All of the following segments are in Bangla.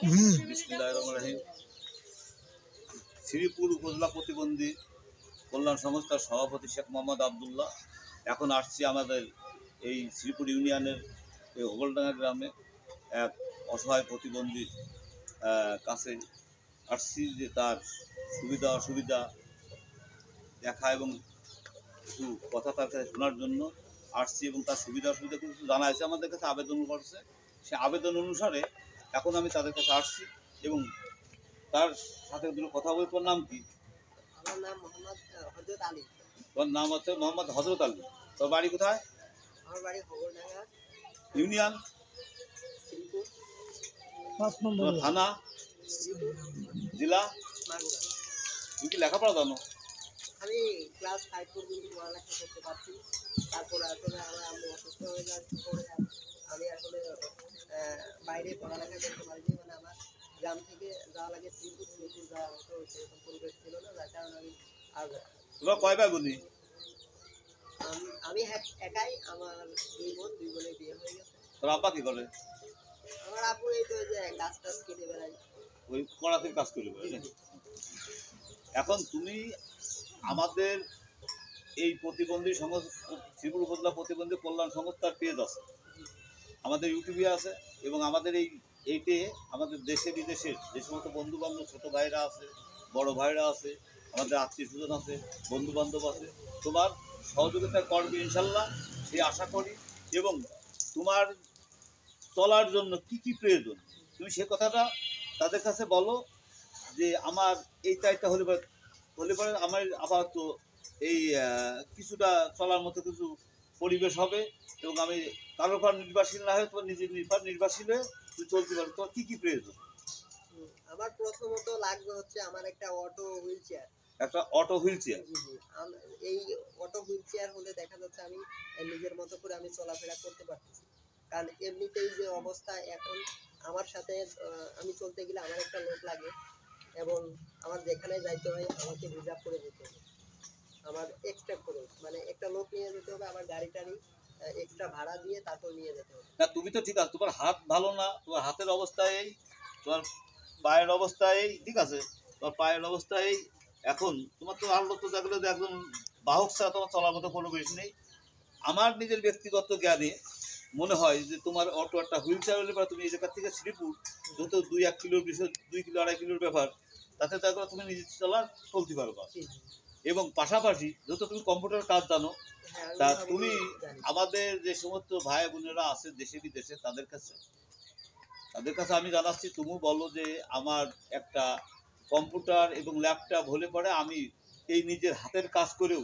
বিসমিল্লাহির রহমানির রহিম। শ্রীপুর উপজেলা প্রতিবন্ধী কল্যাণ সংস্থার সভাপতি শেখ মোহাম্মদ আবদুল্লাহ। এখন আসছি আমাদের এই শ্রীপুর ইউনিয়নের এই হোগলডাঙ্গা গ্রামে এক অসহায় প্রতিবন্ধীর কাছে আসছি, যে তার সুবিধা অসুবিধা দেখা এবং কিছু কথা তার কাছে শোনার জন্য আসছি, এবং তার সুবিধা অসুবিধা কিছু জানা আছে, আমাদের কাছে আবেদন করছে। সে আবেদন অনুসারে এখন আমি তাদের কাছে আসছি এবং তার সাথে দুটো কথা বলি। তোর নাম কি? আমার নাম মোহাম্মদ হযরত আলী। তোর নাম হচ্ছে মোহাম্মদ হযরত আলী। তোর বাড়ি কোথায়? আমার বাড়ি হোগলডাঙ্গা ইউনিয়ন, শ্রীপুর, 5 নম্বর তোমার থানা, জেলা। মাগুরা। তুমি কি লেখাপড়া জানো? আমি ক্লাস 5 পর্যন্ত পড়ালেখা করতে পারছি। তারপর আসলে আমার আম্মু অসুস্থ হয়ে যাওয়ার পরে আমি আসলে বাইরে পড়ালেখা করতে পারিনি। মানে আমার গ্রাম থেকে যাওয়া লাগে শ্রীপুর যাওয়া হতো, সেরকম পরিবেশ ছিল না, যার কারণে আমি আর তোমার কয় ভাই বোন? আমি একাই। আমার 2 বোন, 2 বোনের বিয়ে হয়ে গেছে। তোর আব্বা কি করে? আমার আপু এই তো যে গাছ টাছ কেটে বেড়ায়, ওই কড়াতে কাজ করবে। এখন তুমি আমাদের এই প্রতিবন্ধী শ্রীপুর উপজেলা প্রতিবন্ধী কল্যাণ সংস্থার পেজ আছে, আমাদের ইউটিউবে আছে, এবং আমাদের এইটে আমাদের দেশে বিদেশের যে সমস্ত বন্ধু বান্ধব, ছোটো ভাইরা আছে, বড় ভাইরা আছে, আমাদের আত্মীয় স্বজন আছে, বন্ধু বান্ধব আছে, তোমার সহযোগিতা করবে ইনশাল্লাহ, সেই আশা করি। এবং তোমার চলার জন্য কি কি প্রয়োজন তুমি সে কথাটা তাদের কাছে বলো, যে আমার এই টাইপটা হলে পরে আমার আপাতত এই কিছুটা চলার মতো কিছু পরিবেশ হবে, এবং আমি কারোর উপর নির্ভরশীল না হয়ে তোমার নিজের নির্ভরশীল হয়ে তুমি চলতে পারো। তোমার কী কী প্রয়োজন? আমার প্রথমত লাগবে হচ্ছে আমার একটা অটো হুইল চেয়ার। একটা অটো হুইল চেয়ার? এই অটো হুইল চেয়ার হলে দেখা যাচ্ছে আমি নিজের মতো করে আমি চলাফেরা করতে পারতেছি। কারণ এমনিতেই যে অবস্থা এখন, আমার সাথে আমি চলতে গেলে আমার একটা লোক লাগে, এবং আমার যেখানে যাইতে হয় আমাকে রিজার্ভ করে যেতে হবে, আমার এক্সট্রা খরচ, মানে একটা লোক নিয়ে যেতে হবে, আমার গাড়ি টাড়ি এক্সট্রা ভাড়া দিয়ে তারপর নিয়ে যেতে হবে। না, তুমি তো ঠিক আছে, তোমার হাত ভালো না, তোমার হাতের অবস্থায় এই, তোমার পায়ের অবস্থায় এই, ঠিক আছে, তোমার পায়ের অবস্থায় এই। এখন তোমার তো আল্লাহ তো দেখলে যে একজন বাহক ছাড়া তোমার চলার মতো কোনো বেশ নেই। আমার নিজের ব্যক্তিগত জ্ঞানে মনে হয় যে তোমার অটো একটা হুইল চেয়ার হলে পরে তুমি এই জায়গা থেকে শ্রীপুর যত 2-1 কিলোর বিষয়, 2 কিলো 2.5 কিলোর ব্যাপার, তাতে দেখো তুমি নিজে চলতে পারবা। এবং পাশাপাশি যত তুমি কম্পিউটার কাজ জানো, তা তুমি আমাদের যে সমস্ত ভাই বোনেরা আছে দেশে বিদেশে, তাদের কাছে আমি জানাচ্ছি, তুমি বলো যে আমার একটা কম্পিউটার এবং ল্যাপটপ হলে পরে আমি এই নিজের হাতের কাজ করেও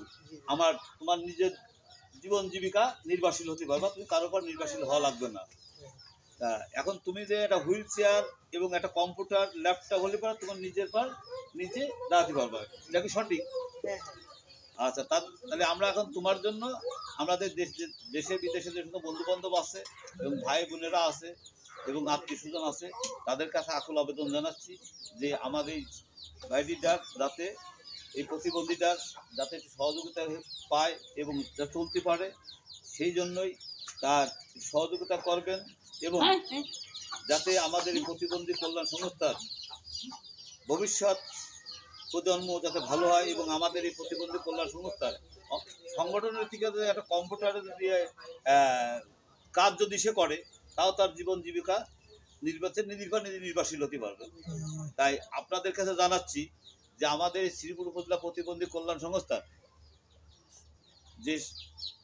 তোমার নিজের জীবন জীবিকা নির্ভরশীল হতে পারবা, তুমি কারোর উপর নির্ভরশীল হওয়া লাগবে না। তা এখন তুমি যে একটা হুইল চেয়ার এবং একটা কম্পিউটার ল্যাপটপ হলে পরে তোমার নিজের পর নিজে দাঁড়াতে পারবা, এটা কি সঠিক? আচ্ছা, তাহলে আমরা এখন তোমার জন্য আমাদের দেশে বিদেশে যে সমস্ত বন্ধু বান্ধব আছে এবং ভাই বোনেরা আছে এবং আত্মীয় স্বজন আছে, তাদের কাছে আকুল আবেদন জানাচ্ছি যে আমাদের এই ভাইটিটার যাতে, এই প্রতিবন্ধীটার যাতে একটু সহযোগিতা পায় এবং চলতে পারে, সেই জন্যই তার সহযোগিতা করবেন, এবং যাতে আমাদের এই প্রতিবন্ধী কল্যাণ সংস্থার ভবিষ্যৎ প্রজন্ম যাতে ভালো হয়, এবং আমাদের এই প্রতিবন্ধী কল্যাণ সংস্থার সংগঠনের থেকে একটা কম্পিউটারের দিয়ে কাজ যদি সে করে, তাও তার জীবন জীবিকা নির্ভরশীল হতে পারবে। তাই আপনাদের কাছে জানাচ্ছি যে আমাদের শ্রীপুর উপজেলা প্রতিবন্ধী কল্যাণ সংস্থার যে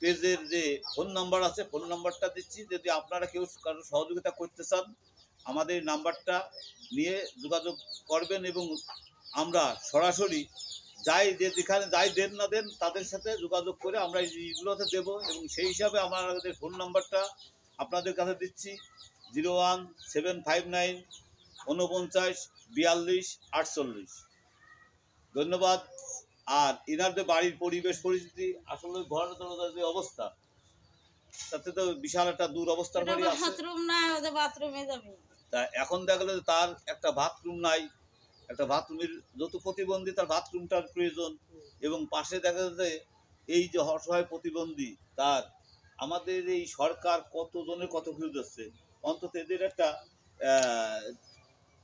পেজের যে ফোন নাম্বার আছে, ফোন নাম্বারটা দিচ্ছি, যদি আপনারা কেউ কারো সহযোগিতা করতে চান আমাদের নাম্বারটা নিয়ে যোগাযোগ করবেন, এবং আমরা সরাসরি যেখানে যাই দেন না দেন তাদের সাথে যোগাযোগ করে আমরা এইগুলোতে দেবো, এবং সেই হিসাবে আমাদের ফোন নাম্বারটা আপনাদের কাছে দিচ্ছি 01759 49 42 48। ধন্যবাদ। আর এনাদের বাড়ির পরিবেশ পরিস্থিতি আসলে ঘর দরজার যে অবস্থা, তাতে তো বিশাল একটা দুরবস্থার বাড়ি আছে। তা এখন দেখা গেল তার একটা বাথরুম নাই, একটা বাথরুমের যত প্রতিবন্ধী তার বাথরুমটার প্রয়োজন, এবং পাশে দেখা যাচ্ছে এই যে অসহায় প্রতিবন্ধী, তার আমাদের এই সরকার কতজনের কত কিছু দিচ্ছে, অন্তত এদের একটা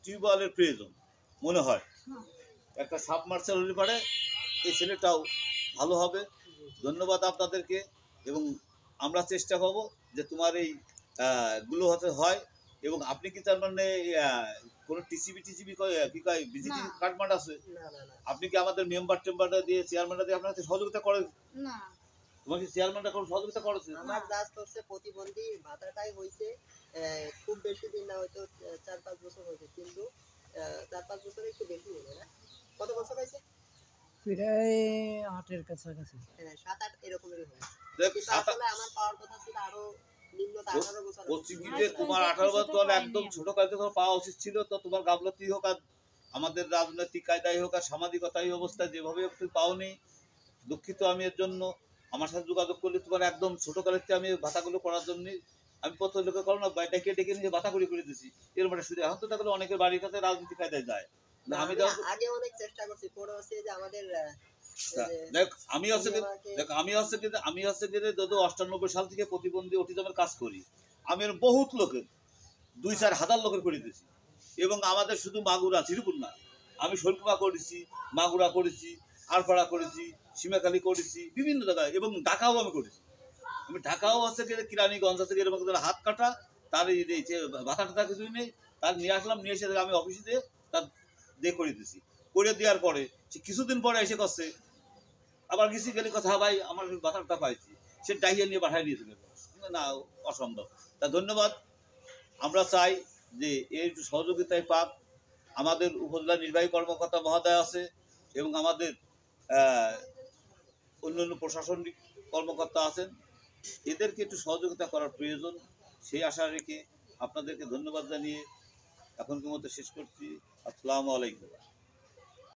টিউবওয়েলের প্রয়োজন মনে হয়, একটা সাবমার্সাল হলে পারে এই ছেলেটাও ভালো হবে। ধন্যবাদ আপনাদেরকে, এবং আমরা চেষ্টা করবো যে তোমার এই গুলো হতে হয়। এবং আপনি কি তার মানে কোনো টিসিবি কি কয় ভিজিটিং না। কার্ড মার্ড আছে? না না না আপনি কি আমাদের মেম্বার টেম্বারটা দিয়ে চেয়ারম্যানটা দিয়ে আপনাকে সহযোগিতা করে? না তোমার কি চেয়ারম্যানটা কোনো সহযোগিতা করেছে? আমার জাস্ট হচ্ছে প্রতিবন্ধী ভাতাটাই হয়েছে খুব বেশি দিন না, হয়তো 4-5 বছর হয়েছে, কিন্তু 4-5 বছর একটু বেশি হলো না। কত বছর হয়েছে? প্রায় 8-এর কাছাকাছি। হ্যাঁ 7-8 এরকমেরই হয়েছে। দেখ, কিন্তু আসলে আমার পাওয়ার কথা ছিল আরো নিম্নতা 18 বছর। পশ্চিমদিকে তোমার 18 বছর তোমার একদম ছোট কাজে তোমার পাওয়া উচিত ছিল। তো তোমার গাফলতি হোক আর আমাদের রাজনৈতিক কায়দায় হোক আর সামাজিকতাই অবস্থায় যেভাবে তুমি পাওনি, দুঃখিত আমি এর জন্য। আমার সাথে যোগাযোগ করলে তোমার একদম ছোটকালের থেকে আমি ভাতাগুলো করার জন্য আমি প্রথম লোকে করো না ডেকে ডেকে নিয়ে ভাতা করে দিয়েছি। এর মানে শুধু এখন তো দেখলো অনেকের বাড়ির কাছে রাজনীতি কায়দায় যায়। না, আমি আমি যখন আগে অনেক চেষ্টা করছি, পরে হচ্ছে যে আমাদের দেখ আমি হচ্ছে কিন্তু যদি 98 সাল থেকে প্রতিবন্ধী অটিজমের কাজ করি, আমি এর বহুত লোকের 2-4 হাজার লোকের করে দিয়েছি। এবং আমাদের শুধু মাগুরা শ্রীপুর না, আমি শৈলকুপা করেছি, মাগুরা করেছি, আরপাড়া করেছি, সীমাখালী করেছি, বিভিন্ন জায়গায়, এবং ঢাকাও আমি করেছি। আমি ঢাকাও আছে কি কিরানীগঞ্জ আছে কি এরকম হাত কাটা তার এই যে ভাতা টাতা কিছুই নেই, তার নিয়ে আসলাম, নিয়ে এসে আমি অফিসে দিয়ে তার দিয়ে করে দিয়েছি। করে দেওয়ার পরে সে কিছুদিন পরে এসে করছে আবার কিছু গেলে কথা, ভাই আমার ভাতাটা পাইছি, সে ডাইয়ে নিয়ে পাঠাই দিয়েছিল। না, অসম্ভব। তা ধন্যবাদ। আমরা চাই যে এই সহযোগিতায় পাক আমাদের উপজেলা নির্বাহী কর্মকর্তা মহোদয় আছে, এবং আমাদের অন্যান্য প্রশাসনিক কর্মকর্তা আছেন, এদেরকে একটু সহযোগিতা করার প্রয়োজন। সেই আশা রেখে আপনাদেরকে ধন্যবাদ জানিয়ে এখনকার মতো শেষ করছি। আসসালামু আলাইকুম।